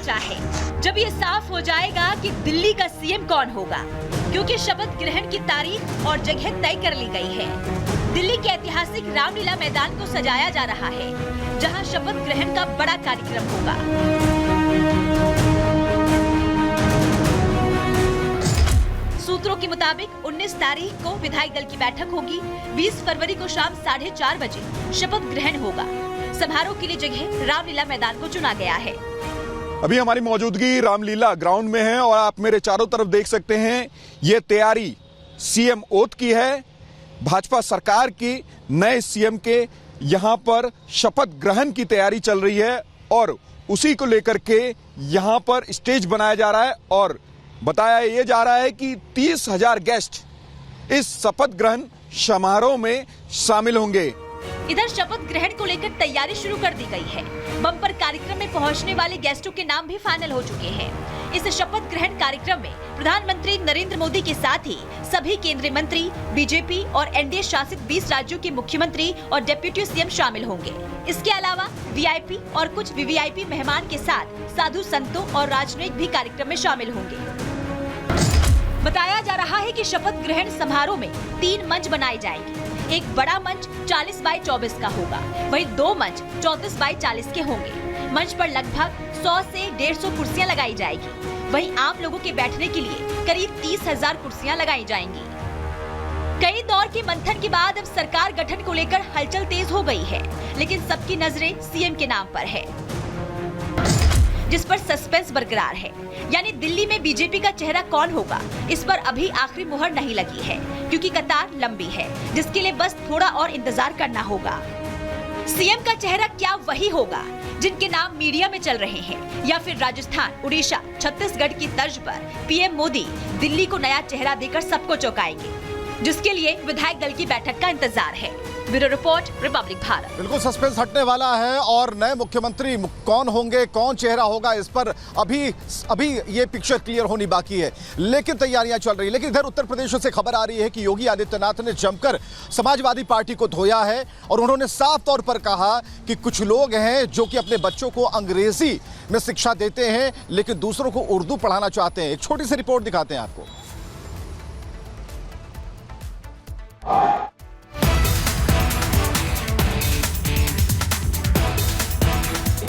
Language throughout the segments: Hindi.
बचा है जब ये साफ हो जाएगा कि दिल्ली का सीएम कौन होगा, क्योंकि शपथ ग्रहण की तारीख और जगह तय कर ली गई है। दिल्ली के ऐतिहासिक रामलीला मैदान को सजाया जा रहा है, जहां शपथ ग्रहण का बड़ा कार्यक्रम होगा। सूत्रों के मुताबिक 19 तारीख को विधायक दल की बैठक होगी। 20 फरवरी को शाम 4:30 बजे शपथ ग्रहण होगा। समारोह के लिए जगह रामलीला मैदान को चुना गया है। अभी हमारी मौजूदगी रामलीला ग्राउंड में है और आप मेरे चारों तरफ देख सकते हैं, ये तैयारी सीएम ओथ की है, भाजपा सरकार की नए सीएम के यहां पर शपथ ग्रहण की तैयारी चल रही है और उसी को लेकर के यहां पर स्टेज बनाया जा रहा है और बताया यह जा रहा है कि 30,000 गेस्ट इस शपथ ग्रहण समारोह में शामिल होंगे। इधर शपथ ग्रहण को लेकर तैयारी शुरू कर दी गई है। बम्पर कार्यक्रम में पहुंचने वाले गेस्टों के नाम भी फाइनल हो चुके हैं। इस शपथ ग्रहण कार्यक्रम में प्रधानमंत्री नरेंद्र मोदी के साथ ही सभी केंद्रीय मंत्री, बीजेपी और एनडीए शासित 20 राज्यों के मुख्यमंत्री और डिप्टी सीएम शामिल होंगे। इसके अलावा वीआईपी और कुछ वीवीआईपी मेहमान के साथ साधु संतों और राजनयिक भी कार्यक्रम में शामिल होंगे। बताया जा रहा है कि शपथ ग्रहण समारोह में 3 मंच बनाए जाएंगे। एक बड़ा मंच 40 बाई 24 का होगा, वहीं 2 मंच 34 बाई 40 के होंगे। मंच पर लगभग 100 से 150 कुर्सियां लगाई जाएगी। वहीं आम लोगों के बैठने के लिए करीब 30,000 कुर्सियां लगाई जाएंगी। कई दौर के मंथन के बाद अब सरकार गठन को लेकर हलचल तेज हो गई है, लेकिन सबकी नजरें सीएम के नाम पर है, जिस पर सस्पेंस बरकरार है। यानी दिल्ली में बीजेपी का चेहरा कौन होगा, इस पर अभी आखिरी मुहर नहीं लगी है, क्योंकि कतार लंबी है, जिसके लिए बस थोड़ा और इंतजार करना होगा। सीएम का चेहरा क्या वही होगा जिनके नाम मीडिया में चल रहे हैं, या फिर राजस्थान, उड़ीसा, छत्तीसगढ़ की तर्ज पर पीएम मोदी दिल्ली को नया चेहरा देकर सबको चौंकाएंगे, जिसके लिए विधायक दल की बैठक का इंतजार है। Bureau report, Republic Bharat. बिल्कुल सस्पेंस हटने वाला है और नए मुख्यमंत्री कौन होंगे, कौन चेहरा होगा, इस पर अभी ये पिक्चर क्लियर होनी बाकी है, लेकिन तैयारियां चल रही है। लेकिन इधर उत्तर प्रदेश से खबर आ रही है कि योगी आदित्यनाथ ने जमकर समाजवादी पार्टी को धोया है और उन्होंने साफ तौर पर कहा कि कुछ लोग हैं जो कि अपने बच्चों को अंग्रेजी में शिक्षा देते हैं लेकिन दूसरों को उर्दू पढ़ाना चाहते हैं। एक छोटी सी रिपोर्ट दिखाते हैं आपको।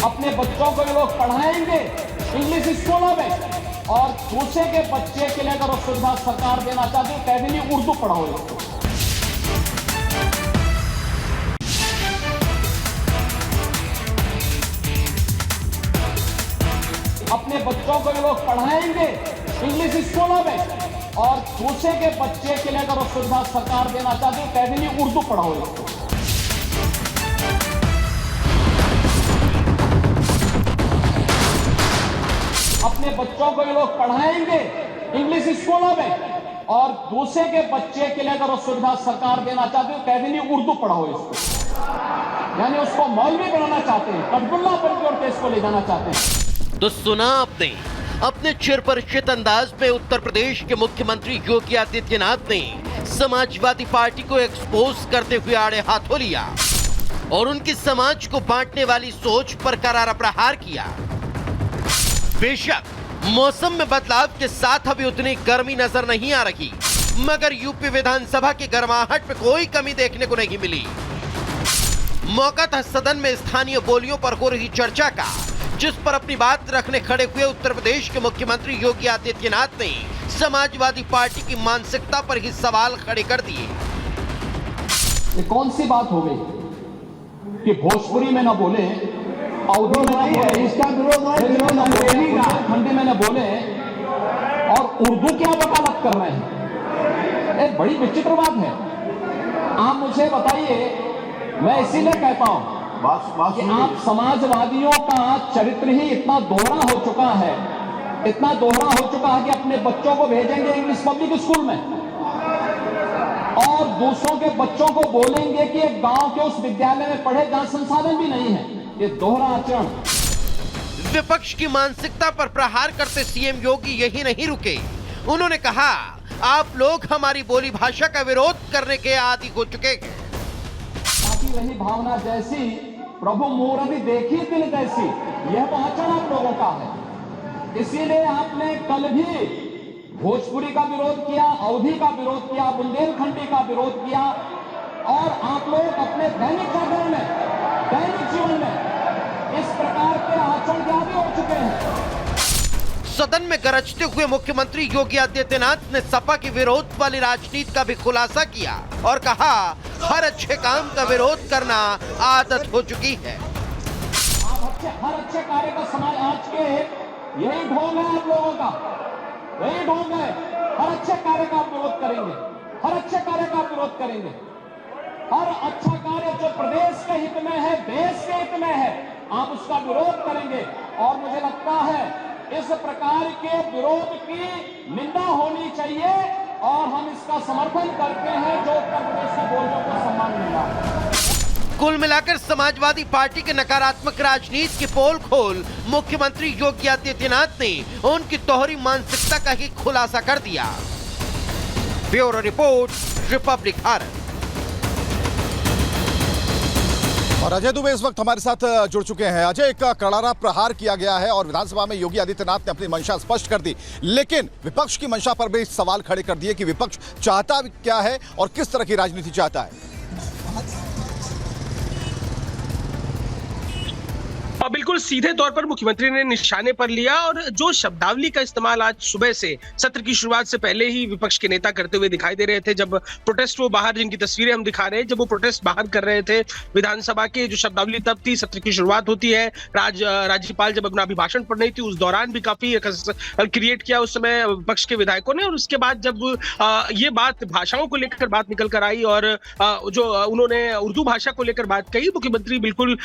अपने बच्चों को लोग पढ़ाएंगे इंग्लिश स्कूलों में और दूसरे के बच्चे के लिए अगर वो सुविधा सरकार देना चाहती है, कह देंगे उर्दू पढ़ाओ इसको। अपने बच्चों को लोग पढ़ाएंगे इंग्लिश स्कूलों में और दूसरे के बच्चे के लिए अगर वो सुविधा सरकार देना चाहती है, कह देंगे उर्दू पढ़ाओ इसको। अपने बच्चों को ये लोग पढ़ाएंगे इंग्लिश स्कूलों में और दूसरे के बच्चे के लिए अगर वो सुविधा सरकार देना चाहते हो, कह देंगे उर्दू पढ़ाओ इसको। यानी उसको मौलवी बनाना चाहते हैं, कटबुल्ला बन के और केस को ले जाना चाहते हैं। तो सुना आपने, अपने चिरपरिचित अंदाज में उत्तर प्रदेश के मुख्यमंत्री योगी आदित्यनाथ ने समाजवादी पार्टी को एक्सपोज करते हुए आड़े हाथों लिया और उनकी समाज को बांटने वाली सोच पर करारा प्रहार किया। बेशक मौसम में बदलाव के साथ अभी उतनी गर्मी नजर नहीं आ रही, मगर यूपी विधानसभा की गर्माहट में कोई कमी देखने को नहीं मिली। मौका था सदन में स्थानीय बोलियों पर हो रही चर्चा का, जिस पर अपनी बात रखने खड़े हुए उत्तर प्रदेश के मुख्यमंत्री योगी आदित्यनाथ ने समाजवादी पार्टी की मानसिकता पर ही सवाल खड़े कर दिए। ये कौन सी बात हो गई कि भोजपुरी में न बोले, अवधी में न बोले, इसका हिंदी में न बोले और उर्दू क्या वकालत कर रहे हैं? एक बड़ी विचित्र बात है। आप मुझे बताइए, मैं इसीलिए कहता हूं कि आप समाजवादियों का चरित्र ही इतना दोहरा हो चुका है, इतना दोहरा हो चुका है कि अपने बच्चों को भेजेंगे इंग्लिश पब्लिक स्कूल में और दूसरों के बच्चों को बोलेंगे कि एक गांव के उस विद्यालय में पढ़े जहां संसाधन भी नहीं है। ये दोहरा आचरण। विपक्ष की मानसिकता पर प्रहार करते सीएम योगी यही नहीं रुके। उन्होंने कहा, आप लोग हमारी बोली भाषा का विरोध करने के आदी हो चुके हैं। रही भावना जैसी प्रभु मूर्ति देखी दिल जैसी, यह तो आचरण आप लोगों का है। इसीलिए आपने कल भी भोजपुरी का विरोध किया, अवधी का विरोध किया, बुंदेलखंडी का विरोध किया, और आप लोग अपने दैनिक जागरण में, दैनिक जीवन में इस प्रकार के आचरण के आदी हो चुके हैं। सदन में गरजते हुए मुख्यमंत्री योगी आदित्यनाथ ने सपा की विरोध वाली राजनीति का भी खुलासा किया और कहा, हर अच्छे काम का विरोध करना आदत हो चुकी है। हर अच्छे कार्य का समाज आज के यही ढोंग है आप लोगों का, यही ढोंग है। हर अच्छे कार्य का आप विरोध करेंगे, हर अच्छे कार्य का आप विरोध करेंगे। हर अच्छा कार्य जो प्रदेश के हित में है, देश के हित में है, आप उसका विरोध करेंगे। और मुझे लगता है इस प्रकार के विरोध की निंदा होनी चाहिए और हम इसका समर्थन करते हैं जो उत्तर प्रदेश के बोलियों को सम्मान मिला। कुल मिलाकर समाजवादी पार्टी के नकारात्मक राजनीति की पोल खोल मुख्यमंत्री योगी आदित्यनाथ ने उनकी दोहरी मानसिकता का ही खुलासा कर दिया। Bureau report, Republic Bharat. और अजय दुबे इस वक्त हमारे साथ जुड़ चुके हैं। अजय, एक करारा प्रहार किया गया है और विधानसभा में योगी आदित्यनाथ ने अपनी मंशा स्पष्ट कर दी, लेकिन विपक्ष की मंशा पर भी सवाल खड़े कर दिए कि विपक्ष चाहता क्या है और किस तरह की राजनीति चाहता है। और बिल्कुल सीधे तौर पर मुख्यमंत्री ने निशाने पर लिया और जो शब्दावली का इस्तेमाल आज सुबह से सत्र की शुरुआत से पहले ही विपक्ष के नेता करते हुए दिखाई दे रहे थे। जब प्रोटेस्ट वो बाहर, जिनकी तस्वीरें हम दिखा रहे हैं, जब वो प्रोटेस्ट बाहर कर रहे थे विधानसभा के, जो शब्दावली तब थी, सत्र की शुरुआत होती है, राज्यपाल जब अपना अभिभाषण पढ़ रही थी, उस दौरान भी काफी क्रिएट किया उस समय विपक्ष के विधायकों ने। और उसके बाद जब ये बात भाषाओं को लेकर बात निकल कर आई और जो उन्होंने उर्दू भाषा को लेकर बात कही, मुख्यमंत्री बिल्कुल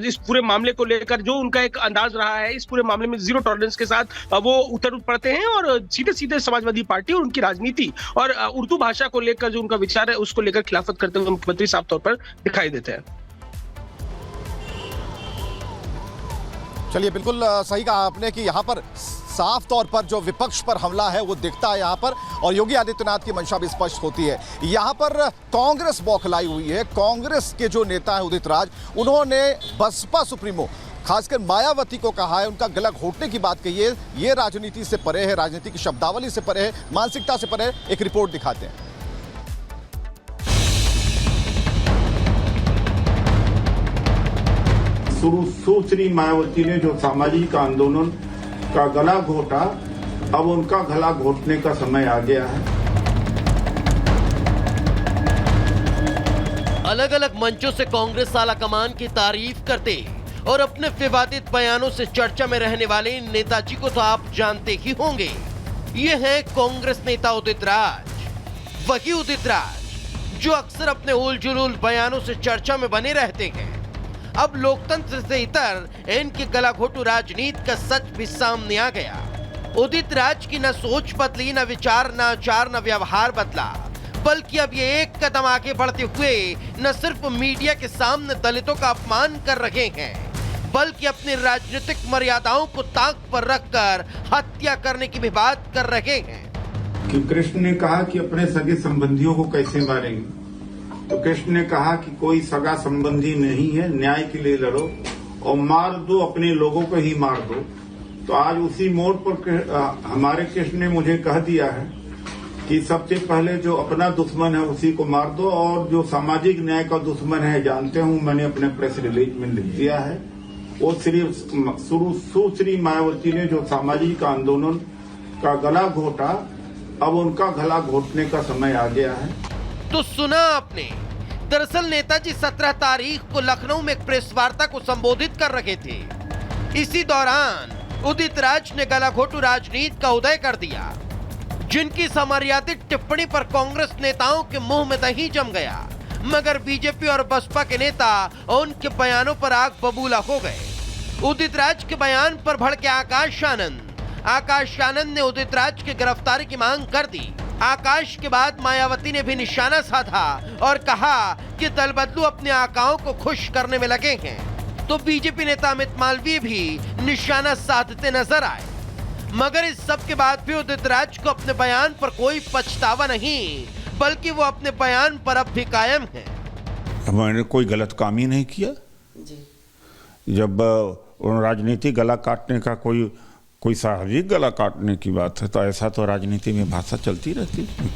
इस पूरे मामले को लेकर जो उनका एक अंदाज रहा है, इस पूरे मामले में जीरो टॉलरेंस के साथ वो उतर पड़ते हैं और सीधे सीधे समाजवादी पार्टी और उनकी राजनीति और उर्दू भाषा को लेकर जो उनका विचार है उसको लेकर खिलाफत करते हुए मुख्यमंत्री साफ तौर पर दिखाई देते हैं। चलिए, बिल्कुल सही कहा आपने कि यहाँ पर साफ तौर पर जो विपक्ष पर हमला है वो दिखता है यहाँ पर, और योगी आदित्यनाथ की मंशा भी स्पष्ट होती है। यहाँ पर कांग्रेस बौखलाई हुई है। कांग्रेस के जो नेता है उदित राज, उन्होंने बसपा सुप्रीमो खासकर मायावती को कहा है, उनका गला घोटने की बात कही है। ये राजनीति से परे है, राजनीति की शब्दावली से परे है, मानसिकता से परे है। एक रिपोर्ट दिखाते हैं। सुश्री मायावती ने जो सामाजिक आंदोलन का गला घोटा, अब उनका गला घोटने का समय आ गया है। अलग अलग मंचों से कांग्रेस आलाकमान की तारीफ करते और अपने विवादित बयानों से चर्चा में रहने वाले नेताजी को तो आप जानते ही होंगे। ये है कांग्रेस नेता उदित राज, वही उदित राज जो अक्सर अपने उल जुलूल बयानों से चर्चा में बने रहते हैं। अब लोकतंत्र से इतर इनकी गलाघोटू राजनीति का सच भी सामने आ गया। उदित राज की न सोच बदली, न विचार, न आचार, न व्यवहार बदला, बल्कि अब ये एक कदम आगे बढ़ते हुए न सिर्फ मीडिया के सामने दलितों का अपमान कर रहे हैं, बल्कि अपनी राजनीतिक मर्यादाओं को ताक पर रखकर हत्या करने की भी बात कर रहे हैं। कि कृष्ण ने कहा कि अपने सगे संबंधियों को कैसे मारेंगे, तो कृष्ण ने कहा कि कोई सगा संबंधी नहीं है, न्याय के लिए लड़ो और मार दो, अपने लोगों को ही मार दो। तो आज उसी मोड़ पर हमारे कृष्ण ने मुझे कह दिया है कि सबसे पहले जो अपना दुश्मन है उसी को मार दो, और जो सामाजिक न्याय का दुश्मन है, जानते हूं, मैंने अपने प्रेस रिलीज में लिख दिया है, वो सुश्री मायावती ने जो सामाजिक आंदोलन का गला घोटा, अब उनका गला घोटने का समय आ गया है। तो सुना आपने, दरअसल नेताजी 17 तारीख को लखनऊ में एक प्रेस वार्ता को संबोधित कर रहे थे। इसी दौरान उदित राज ने गलाघोटू राजनीति का उदय कर दिया, जिनकी समर्यादित टिप्पणी पर कांग्रेस नेताओं के मुंह में दही जम गया, मगर बीजेपी और बसपा के नेता उनके बयानों पर आग बबूला हो गए। उदित राज के बयान पर भड़के आकाश आनंद ने उदित राज की गिरफ्तारी की मांग कर दी। आकाश के बाद मायावती ने भी निशाना साधा और कहा कि दल बदलू अपने आकाओं को खुश करने में लगे हैं। तो बीजेपी नेता अमित मालवीय भी निशाना साधते नजर आए, मगर इस सब के बाद भी उदित राज को अपने बयान पर कोई पछतावा नहीं, बल्कि वो अपने बयान पर अब भी कायम है। मैंने कोई गलत काम ही नहीं किया जी। जब राजनीति गला काटने का कोई कोई सार्वजनिक गला काटने की बात है तो ऐसा तो राजनीति में भाषा चलती रहती है।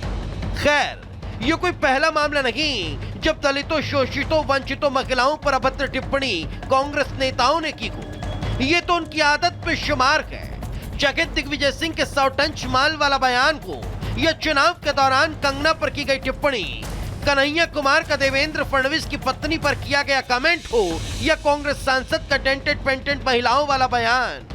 खैर, ये कोई पहला मामला नहीं जब दलितों, शोषितों, वंचितों, महिलाओं पर अभद्र टिप्पणी कांग्रेस नेताओं ने की हो। ये तो उनकी आदत पे शुमार है। जगत दिग्विजय सिंह के 100 टन माल वाला बयान को, या चुनाव के दौरान कंगना पर की गई टिप्पणी, कन्हैया कुमार का देवेंद्र फडणवीस की पत्नी पर किया गया कमेंट हो, या कांग्रेस सांसद का डेंटेड पेंटेंट महिलाओं वाला बयान,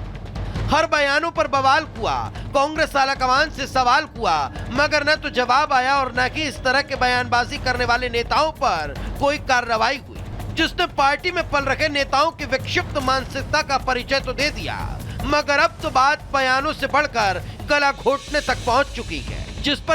हर बयानों पर बवाल हुआ। कांग्रेस आलाकमान से सवाल हुआ, मगर न तो जवाब आया और न कि इस तरह के बयानबाजी करने वाले नेताओं पर कोई कार्रवाई हुई, जिसने पार्टी में पल रखे नेताओं की विक्षिप्त मानसिकता का परिचय तो दे दिया, मगर अब तो बात बयानों से बढ़कर गला घोटने तक पहुंच चुकी है, जिस पर